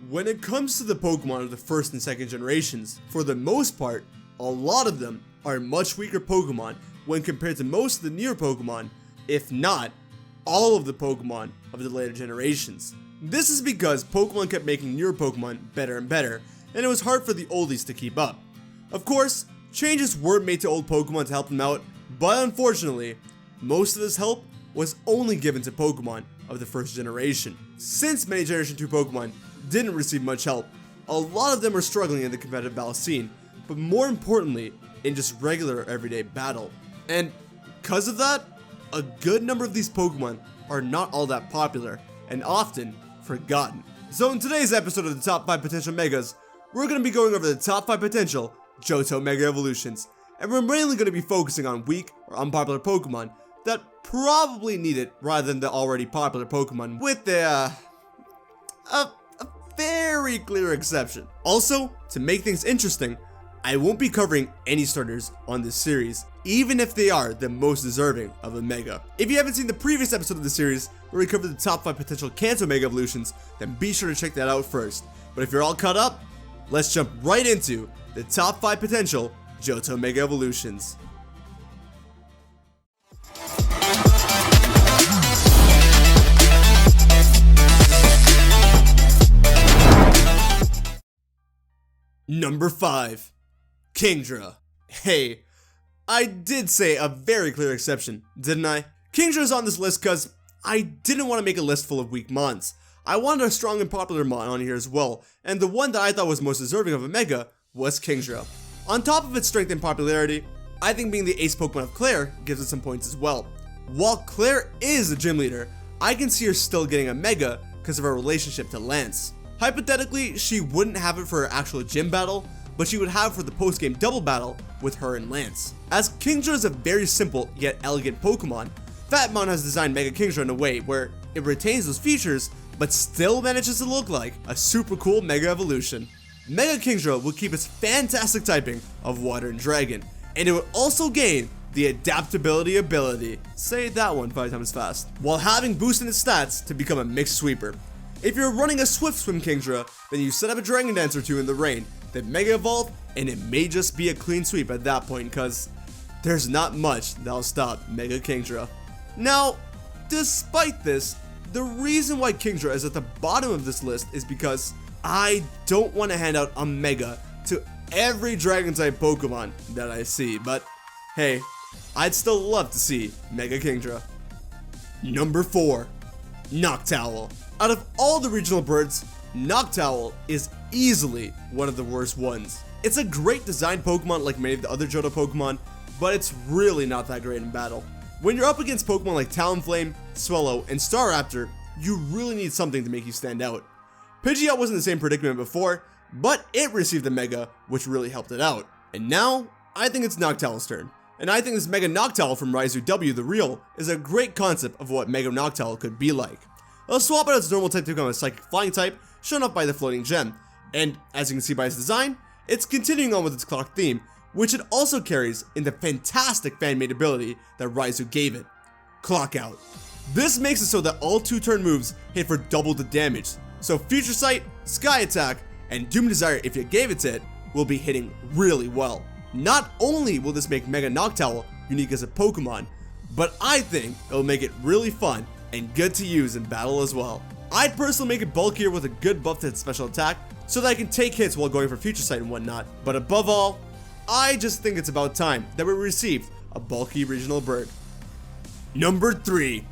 When it comes to the Pokemon of the first and second generations, for the most part, a lot of them are much weaker Pokemon when compared to most of the newer Pokemon, if not all of the Pokemon of the later generations. This is because Pokemon kept making newer Pokemon better and better, and it was hard for the oldies to keep up. Of course, changes were made to old Pokemon to help them out, but unfortunately, most of this help was only given to Pokemon of the first generation. Since many Generation 2 Pokemon didn't receive much help, a lot of them are struggling in the competitive battle scene, but more importantly, in just regular everyday battle. And because of that, a good number of these Pokemon are not all that popular, and often forgotten. So in today's episode of the Top 5 Potential Megas, we're going to be going over the top 5 potential Johto Mega Evolutions, and we're mainly going to be focusing on weak or unpopular Pokemon that probably need it rather than the already popular Pokemon, with a very clear exception. Also, to make things interesting, I won't be covering any starters on this series, even if they are the most deserving of a Mega. If you haven't seen the previous episode of the series, where we covered the top 5 potential Kanto Mega Evolutions, then be sure to check that out first. But if you're all caught up, let's jump right into the top 5 potential Johto Mega Evolutions. Number 5. Kingdra. Hey, I did say a very clear exception, didn't I? Kingdra is on this list because I didn't want to make a list full of weak mons. I wanted a strong and popular mon on here as well, and the one that I thought was most deserving of a Mega was Kingdra. On top of its strength and popularity, I think being the ace Pokemon of Claire gives it some points as well. While Claire is the gym leader, I can see her still getting a Mega because of her relationship to Lance. Hypothetically, she wouldn't have it for her actual gym battle, but she would have it for the post-game double battle with her and Lance. As Kingdra is a very simple yet elegant Pokemon, Fatmon has designed Mega Kingdra in a way where it retains those features, but still manages to look like a super cool Mega Evolution. Mega Kingdra will keep its fantastic typing of Water and Dragon, and it will also gain the Adaptability ability, say that one 5 times fast, while having boosted its stats to become a mixed sweeper. If you're running a Swift Swim Kingdra, then you set up a Dragon Dance or two in the rain, then Mega Evolve, and it may just be a clean sweep at that point, cause there's not much that'll stop Mega Kingdra. Now, despite this, the reason why Kingdra is at the bottom of this list is because I don't want to hand out a Mega to every Dragon-type Pokemon that I see, but hey, I'd still love to see Mega Kingdra. Number 4. Noctowl. Out of all the regional birds, Noctowl is easily one of the worst ones. It's a great designed Pokemon like many of the other Johto Pokemon, but it's really not that great in battle. When you're up against Pokemon like Talonflame, Swellow, and Staraptor, you really need something to make you stand out. Pidgeot was in the same predicament before, but it received a Mega, which really helped it out. And now, I think it's Noctowl's turn. And I think this Mega Noctowl from Raizu W the Real is a great concept of what Mega Noctowl could be like. It'll swap out its normal type to become a Psychic Flying type, shown off by the floating gem, and as you can see by its design, it's continuing on with its clock theme, which it also carries in the fantastic fan-made ability that Raizu gave it, Clock Out. This makes it so that all 2-turn moves hit for double the damage, so Future Sight, Sky Attack, and Doom Desire if you gave it to it, will be hitting really well. Not only will this make Mega Noctowl unique as a Pokemon, but I think it'll make it really fun and good to use in battle as well. I'd personally make it bulkier with a good buff to its special attack, so that I can take hits while going for Future Sight and whatnot, but above all, I just think it's about time that we received a bulky regional bird. Number 3.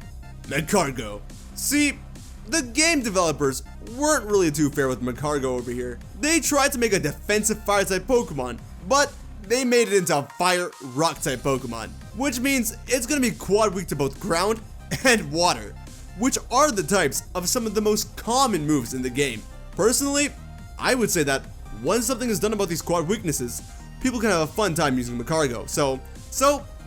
Magcargo. See, the game developers weren't really too fair with Magcargo over here. They tried to make a defensive fire-type Pokemon, but they made it into a fire rock-type Pokemon, which means it's gonna be quad weak to both ground and water, which are the types of some of the most common moves in the game. Personally, I would say that once something is done about these quad weaknesses, people can have a fun time using Magcargo. So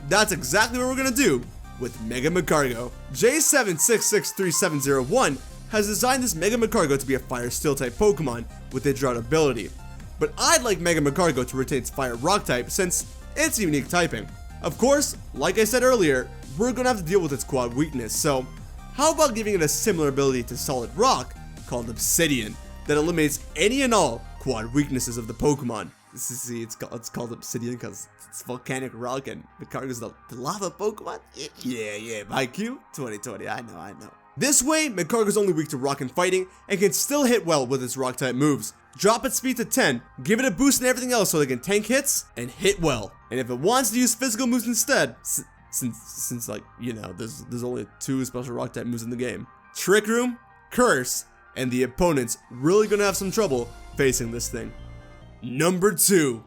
that's exactly what we're gonna do with Mega Magcargo. J766371 has designed this Mega Magcargo to be a Fire Steel type Pokemon with a Drought ability, but I'd like Mega Magcargo to retain its Fire Rock type since it's a unique typing. Of course, like I said earlier, we're gonna have to deal with its quad weakness, so how about giving it a similar ability to Solid Rock called Obsidian, that eliminates any and all quad weaknesses of the Pokemon. See, it's called Obsidian because it's volcanic rock and Magcargo's the lava Pokemon. Yeah, IQ 2020, I know. This way, Magcargo's only weak to rock and fighting and can still hit well with its rock type moves. Drop its speed to 10, give it a boost and everything else so they can tank hits and hit well. And if it wants to use physical moves instead, since like, you know, there's only 2 special rock type moves in the game. Trick Room, Curse, and the opponent's really gonna have some trouble facing this thing. Number 2,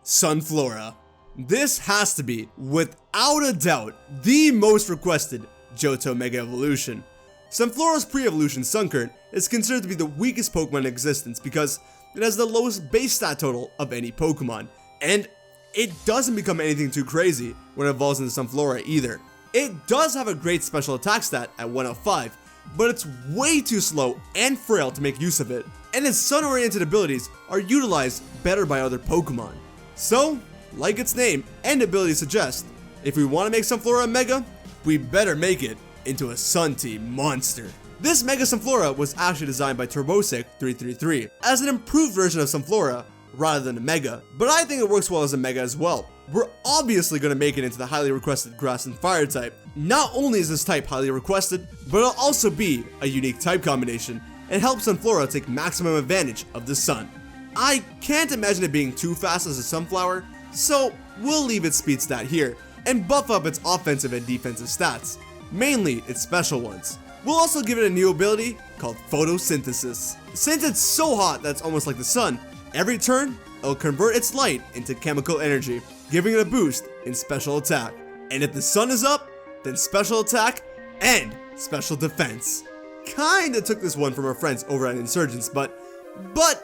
Sunflora. This has to be, without a doubt, the most requested Johto Mega Evolution. Sunflora's pre-evolution Sunkern is considered to be the weakest Pokemon in existence because it has the lowest base stat total of any Pokemon, and it doesn't become anything too crazy when it evolves into Sunflora either. It does have a great special attack stat at 105, but it's way too slow and frail to make use of it, and its sun-oriented abilities are utilized better by other Pokemon. So, like its name and ability suggest, if we want to make Sunflora a Mega, we better make it into a Sun Team monster. This Mega Sunflora was actually designed by Turbosic333 as an improved version of Sunflora rather than a Mega, but I think it works well as a Mega as well. We're obviously going to make it into the highly requested Grass and Fire type. Not only is this type highly requested, but it'll also be a unique type combination and help Sunflora take maximum advantage of the sun. I can't imagine it being too fast as a Sunflower, so we'll leave its speed stat here and buff up its offensive and defensive stats, mainly its special ones. We'll also give it a new ability called Photosynthesis. Since it's so hot that it's almost like the sun, every turn, it'll convert its light into chemical energy, giving it a boost in special attack. And if the sun is up, then special attack and special defense. Kinda took this one from our friends over at Insurgents, but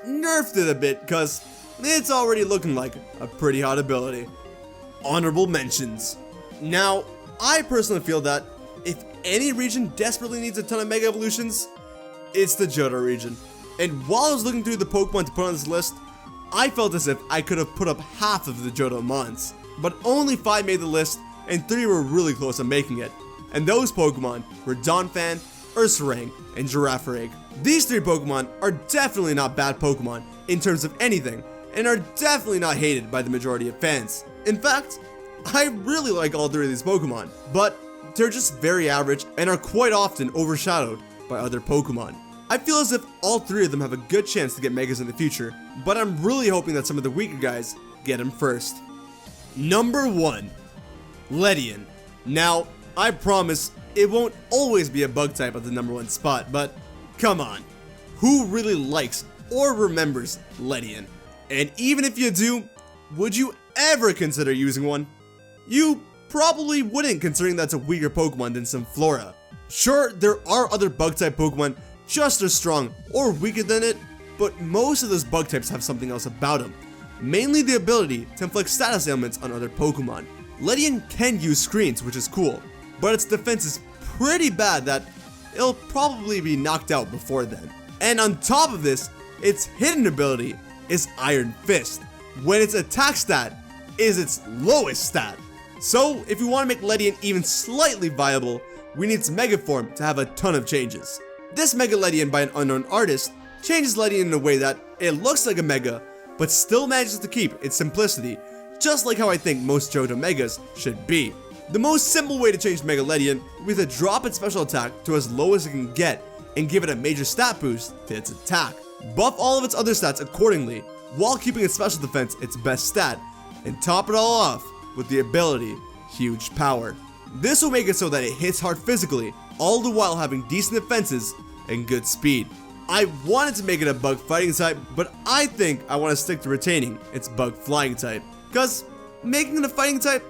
nerfed it a bit because it's already looking like a pretty hot ability. Honorable mentions. Now, I personally feel that if any region desperately needs a ton of Mega Evolutions, it's the Johto region. And while I was looking through the Pokemon to put on this list, I felt as if I could have put up half of the Johto Mons, but only 5 made the list and 3 were really close to making it. And those Pokemon were Donphan, Ursaring, and Girafarig. These 3 Pokemon are definitely not bad Pokemon in terms of anything, and are definitely not hated by the majority of fans. In fact, I really like all 3 of these Pokemon, but they're just very average and are quite often overshadowed by other Pokemon. I feel as if all 3 of them have a good chance to get Megas in the future, but I'm really hoping that some of the weaker guys get them first. Number 1, Ledian. Now, I promise it won't always be a bug type at the number 1 spot, but come on, who really likes or remembers Ledian? And even if you do, would you ever consider using one? You probably wouldn't, considering that's a weaker Pokemon than Sunflora. Sure, there are other bug type Pokemon just as strong or weaker than it, but most of those bug types have something else about them, mainly the ability to inflict status ailments on other Pokemon. Ledian can use screens, which is cool, but its defense is pretty bad that it'll probably be knocked out before then. And on top of this, its hidden ability is Iron Fist, when its attack stat is its lowest stat. So if we want to make Ledian even slightly viable, we need its Mega form to have a ton of changes. This Mega Ledian by an unknown artist changes Ledian in a way that it looks like a Mega, but still manages to keep its simplicity, just like how I think most Johto Megas should be. The most simple way to change Mega Ledian would be to drop its special attack to as low as it can get and give it a major stat boost to its attack. Buff all of its other stats accordingly, while keeping its special defense its best stat, and top it all off with the ability Huge Power. This will make it so that it hits hard physically, all the while having decent defenses and good speed. I wanted to make it a bug fighting type, but I think I want to stick to retaining its bug flying type, cause making it a fighting type,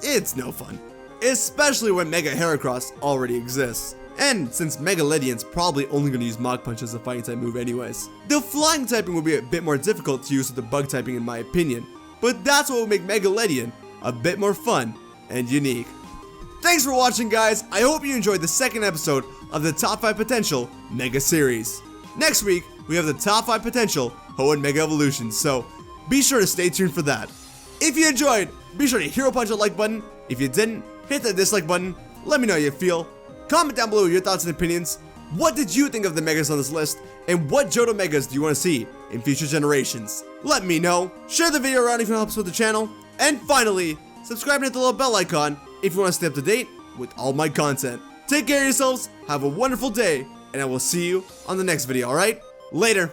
it's no fun. Especially when Mega Heracross already exists. And since Mega Ledian's probably only going to use Mach Punch as a fighting type move anyways. The flying typing will be a bit more difficult to use with the bug typing in my opinion, but that's what will make Mega Ledian a bit more fun and unique. Thanks for watching, guys. I hope you enjoyed the second episode of the Top 5 Potential Mega Series. Next week, we have the Top 5 Potential Hoenn Mega Evolutions, so be sure to stay tuned for that. If you enjoyed, be sure to hero punch the like button. If you didn't, hit the dislike button. Let me know how you feel. Comment down below your thoughts and opinions. What did you think of the Megas on this list? And what Johto Megas do you want to see in future generations? Let me know. Share the video around if it helps with the channel. And finally, subscribe and hit the little bell icon if you want to stay up to date with all my content. Take care of yourselves, have a wonderful day, and I will see you on the next video, alright? Later!